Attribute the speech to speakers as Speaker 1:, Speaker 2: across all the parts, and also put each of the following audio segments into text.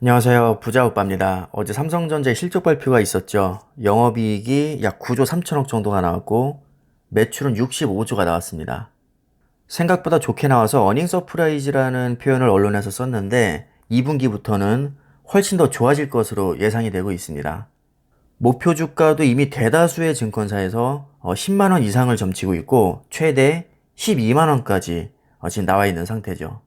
Speaker 1: 안녕하세요. 부자오빠입니다. 어제 삼성전자의 실적 발표가 있었죠. 영업이익이 약 9조 3천억 정도가 나왔고 매출은 65조가 나왔습니다. 생각보다 좋게 나와서 어닝 서프라이즈라는 표현을 언론에서 썼는데 2분기부터는 훨씬 더 좋아질 것으로 예상이 되고 있습니다. 목표 주가도 이미 대다수의 증권사에서 10만 원 이상을 점치고 있고 최대 12만 원까지 지금 나와 있는 상태죠.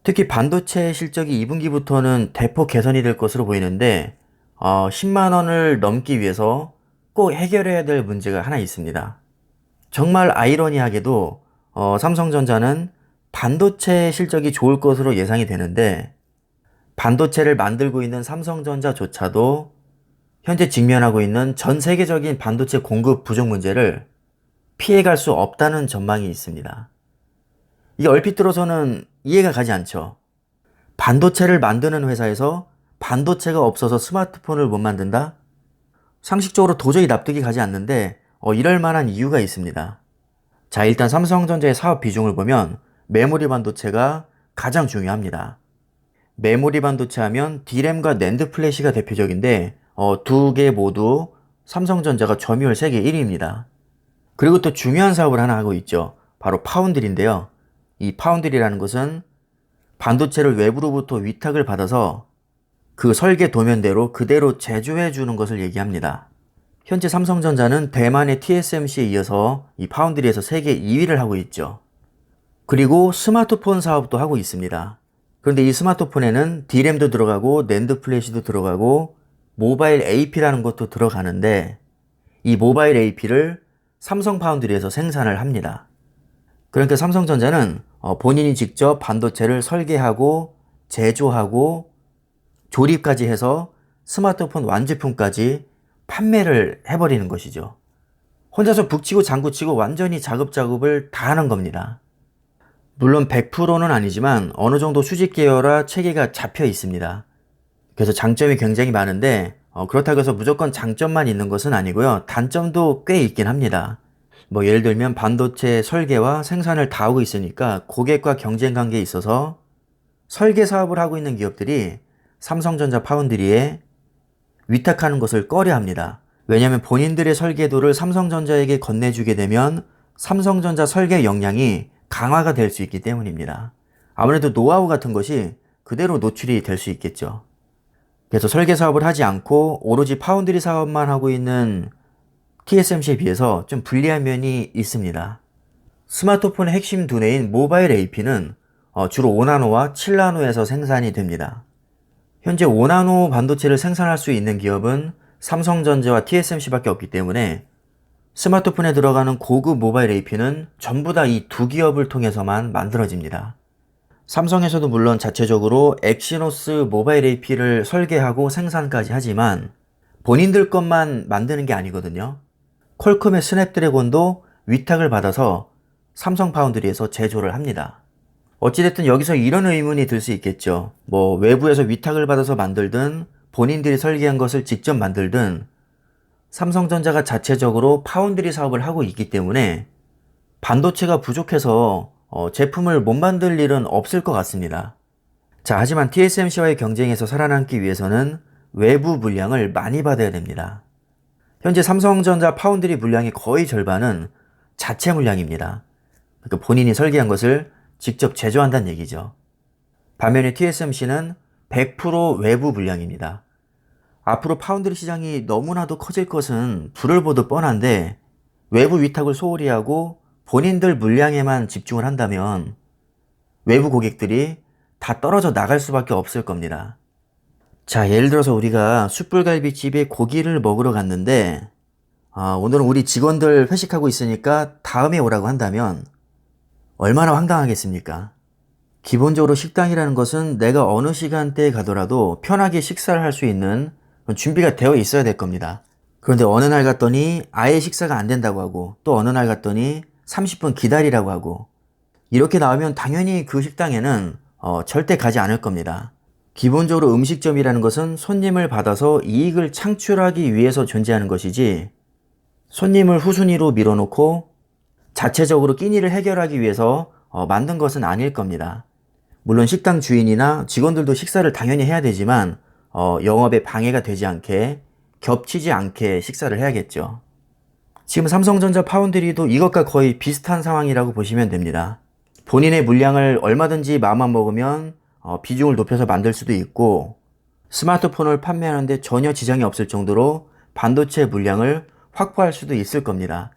Speaker 1: 특히 반도체 실적이 2분기부터는 대폭 개선이 될 것으로 보이는데 10만 원을 넘기 위해서 꼭 해결해야 될 문제가 하나 있습니다. 정말 아이러니하게도 삼성전자는 반도체 실적이 좋을 것으로 예상이 되는데 반도체를 만들고 있는 삼성전자조차도 현재 직면하고 있는 전 세계적인 반도체 공급 부족 문제를 피해갈 수 없다는 전망이 있습니다. 이게 얼핏 들어서는 이해가 가지 않죠. 반도체를 만드는 회사에서 반도체가 없어서 스마트폰을 못 만든다? 상식적으로 도저히 납득이 가지 않는데 이럴 만한 이유가 있습니다. 자, 일단 삼성전자의 사업 비중을 보면 메모리 반도체가 가장 중요합니다. 메모리 반도체 하면 D램과 낸드 플래시가 대표적인데 두 개 모두 삼성전자가 점유율 세계 1위입니다. 그리고 또 중요한 사업을 하나 하고 있죠. 바로 파운드리인데요. 이 파운드리라는 것은 반도체를 외부로부터 위탁을 받아서 그 설계 도면대로 그대로 제조해 주는 것을 얘기합니다. 현재 삼성전자는 대만의 TSMC에 이어서 이 파운드리에서 세계 2위를 하고 있죠. 그리고 스마트폰 사업도 하고 있습니다. 그런데 이 스마트폰에는 D램도 들어가고 낸드 플래시도 들어가고 모바일 AP라는 것도 들어가는데 이 모바일 AP를 삼성 파운드리에서 생산을 합니다. 그러니까 삼성전자는 본인이 직접 반도체를 설계하고 제조하고 조립까지 해서 스마트폰 완제품까지 판매를 해버리는 것이죠. 혼자서 북치고 장구치고 완전히 작업작업을 다 하는 겁니다. 물론 100%는 아니지만 어느 정도 수직 계열화 체계가 잡혀 있습니다. 그래서 장점이 굉장히 많은데 그렇다고 해서 무조건 장점만 있는 것은 아니고요. 단점도 꽤 있긴 합니다. 뭐 예를 들면 반도체 설계와 생산을 다 하고 있으니까 고객과 경쟁 관계에 있어서 설계 사업을 하고 있는 기업들이 삼성전자 파운드리에 위탁하는 것을 꺼려 합니다. 왜냐하면 본인들의 설계도를 삼성전자에게 건네주게 되면 삼성전자 설계 역량이 강화가 될 수 있기 때문입니다. 아무래도 노하우 같은 것이 그대로 노출이 될 수 있겠죠. 그래서 설계 사업을 하지 않고 오로지 파운드리 사업만 하고 있는 TSMC에 비해서 좀 불리한 면이 있습니다. 스마트폰의 핵심 두뇌인 모바일 AP는 주로 5나노와 7나노에서 생산이 됩니다. 현재 5나노 반도체를 생산할 수 있는 기업은 삼성전자와 TSMC밖에 없기 때문에 스마트폰에 들어가는 고급 모바일 AP는 전부 다 이 두 기업을 통해서만 만들어집니다. 삼성에서도 물론 자체적으로 엑시노스 모바일 AP를 설계하고 생산까지 하지만 본인들 것만 만드는 게 아니거든요. 퀄컴의 스냅드래곤도 위탁을 받아서 삼성 파운드리에서 제조를 합니다. 어찌됐든 여기서 이런 의문이 들 수 있겠죠. 뭐 외부에서 위탁을 받아서 만들든 본인들이 설계한 것을 직접 만들든 삼성전자가 자체적으로 파운드리 사업을 하고 있기 때문에 반도체가 부족해서 제품을 못 만들 일은 없을 것 같습니다. 자, 하지만 TSMC와의 경쟁에서 살아남기 위해서는 외부 물량을 많이 받아야 됩니다. 현재 삼성전자 파운드리 물량의 거의 절반은 자체 물량입니다. 그러니까 본인이 설계한 것을 직접 제조한다는 얘기죠. 반면에 TSMC는 100% 외부 물량입니다. 앞으로 파운드리 시장이 너무나도 커질 것은 불을 보듯 뻔한데 외부 위탁을 소홀히 하고 본인들 물량에만 집중을 한다면 외부 고객들이 다 떨어져 나갈 수밖에 없을 겁니다. 자, 예를 들어서 우리가 숯불갈비집에 고기를 먹으러 갔는데 오늘은 우리 직원들 회식하고 있으니까 다음에 오라고 한다면 얼마나 황당하겠습니까? 기본적으로 식당이라는 것은 내가 어느 시간대에 가더라도 편하게 식사를 할 수 있는 준비가 되어 있어야 될 겁니다. 그런데 어느 날 갔더니 아예 식사가 안 된다고 하고 또 어느 날 갔더니 30분 기다리라고 하고 이렇게 나오면 당연히 그 식당에는 절대 가지 않을 겁니다. 기본적으로 음식점이라는 것은 손님을 받아서 이익을 창출하기 위해서 존재하는 것이지 손님을 후순위로 밀어놓고 자체적으로 끼니를 해결하기 위해서 만든 것은 아닐 겁니다. 물론 식당 주인이나 직원들도 식사를 당연히 해야 되지만 영업에 방해가 되지 않게, 겹치지 않게 식사를 해야겠죠. 지금 삼성전자 파운드리도 이것과 거의 비슷한 상황이라고 보시면 됩니다. 본인의 물량을 얼마든지 마음만 먹으면 비중을 높여서 만들 수도 있고, 스마트폰을 판매하는데 전혀 지장이 없을 정도로 반도체 물량을 확보할 수도 있을 겁니다.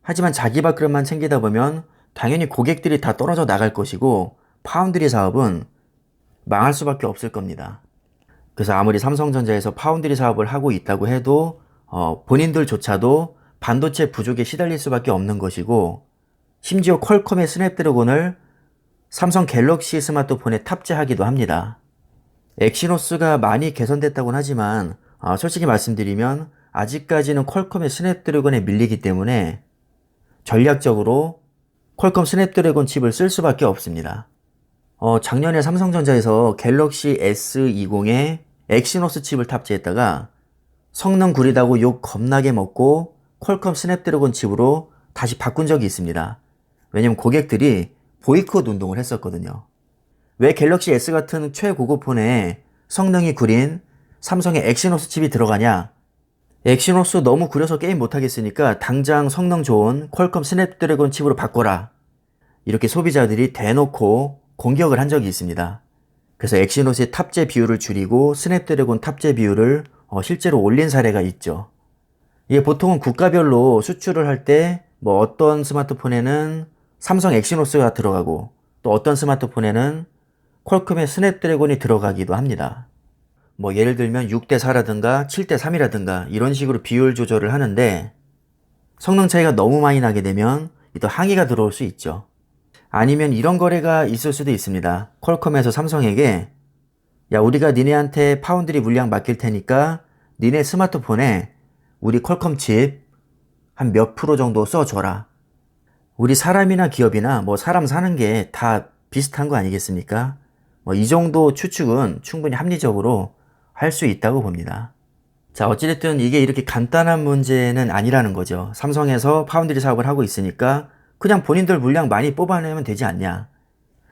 Speaker 1: 하지만 자기 밥그릇만 챙기다 보면 당연히 고객들이 다 떨어져 나갈 것이고, 파운드리 사업은 망할 수밖에 없을 겁니다. 그래서 아무리 삼성전자에서 파운드리 사업을 하고 있다고 해도 본인들조차도 반도체 부족에 시달릴 수밖에 없는 것이고, 심지어 퀄컴의 스냅드래곤을 삼성 갤럭시 스마트폰에 탑재하기도 합니다. 엑시노스가 많이 개선됐다고는 하지만 솔직히 말씀드리면 아직까지는 퀄컴의 스냅드래곤에 밀리기 때문에 전략적으로 퀄컴 스냅드래곤 칩을 쓸 수밖에 없습니다. 작년에 삼성전자에서 갤럭시 S20에 엑시노스 칩을 탑재했다가 성능 구리다고 욕 겁나게 먹고 퀄컴 스냅드래곤 칩으로 다시 바꾼 적이 있습니다. 왜냐면 고객들이 보이콧 운동을 했었거든요. 왜 갤럭시 S 같은 최고급 폰에 성능이 구린 삼성의 엑시노스 칩이 들어가냐? 엑시노스 너무 구려서 게임 못하겠으니까 당장 성능 좋은 퀄컴 스냅드래곤 칩으로 바꿔라. 이렇게 소비자들이 대놓고 공격을 한 적이 있습니다. 그래서 엑시노스의 탑재 비율을 줄이고 스냅드래곤 탑재 비율을 실제로 올린 사례가 있죠. 이게 보통은 국가별로 수출을 할 때 뭐 어떤 스마트폰에는 삼성 엑시노스가 들어가고 또 어떤 스마트폰에는 퀄컴의 스냅드래곤이 들어가기도 합니다. 뭐 예를 들면 6대4라든가 7대3이라든가 이런 식으로 비율 조절을 하는데 성능 차이가 너무 많이 나게 되면 또 항의가 들어올 수 있죠. 아니면 이런 거래가 있을 수도 있습니다. 퀄컴에서 삼성에게 야, 우리가 니네한테 파운드리 물량 맡길 테니까 니네 스마트폰에 우리 퀄컴 칩 한 몇 프로 정도 써줘라. 우리 사람이나 기업이나 뭐 사람 사는 게 다 비슷한 거 아니겠습니까? 뭐 이 정도 추측은 충분히 합리적으로 할 수 있다고 봅니다. 자, 어찌됐든 이게 이렇게 간단한 문제는 아니라는 거죠. 삼성에서 파운드리 사업을 하고 있으니까 그냥 본인들 물량 많이 뽑아내면 되지 않냐.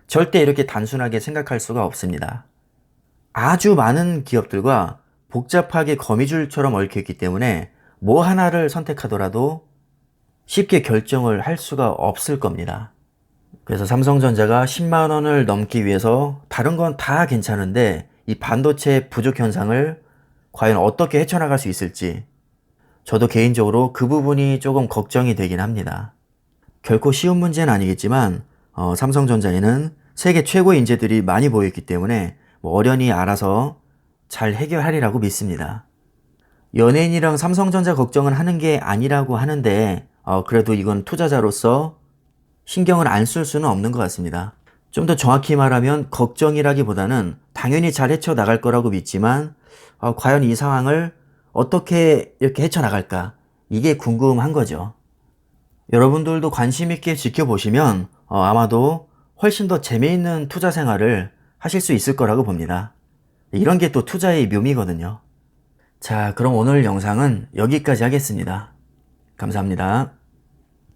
Speaker 1: 절대 이렇게 단순하게 생각할 수가 없습니다. 아주 많은 기업들과 복잡하게 거미줄처럼 얽혀있기 때문에 뭐 하나를 선택하더라도 쉽게 결정을 할 수가 없을 겁니다. 그래서 삼성전자가 10만 원을 넘기 위해서 다른 건 다 괜찮은데 이 반도체 부족 현상을 과연 어떻게 헤쳐나갈 수 있을지 저도 개인적으로 그 부분이 조금 걱정이 되긴 합니다. 결코 쉬운 문제는 아니겠지만 삼성전자에는 세계 최고의 인재들이 많이 모여있기 때문에 뭐 어련히 알아서 잘 해결하리라고 믿습니다. 연예인이랑 삼성전자 걱정은 하는 게 아니라고 하는데 그래도 이건 투자자로서 신경을 안 쓸 수는 없는 것 같습니다. 좀 더 정확히 말하면 걱정이라기보다는 당연히 잘 헤쳐나갈 거라고 믿지만 과연 이 상황을 어떻게 이렇게 헤쳐나갈까? 이게 궁금한 거죠. 여러분들도 관심 있게 지켜보시면 아마도 훨씬 더 재미있는 투자 생활을 하실 수 있을 거라고 봅니다. 이런 게 또 투자의 묘미거든요. 자, 그럼 오늘 영상은 여기까지 하겠습니다. 감사합니다.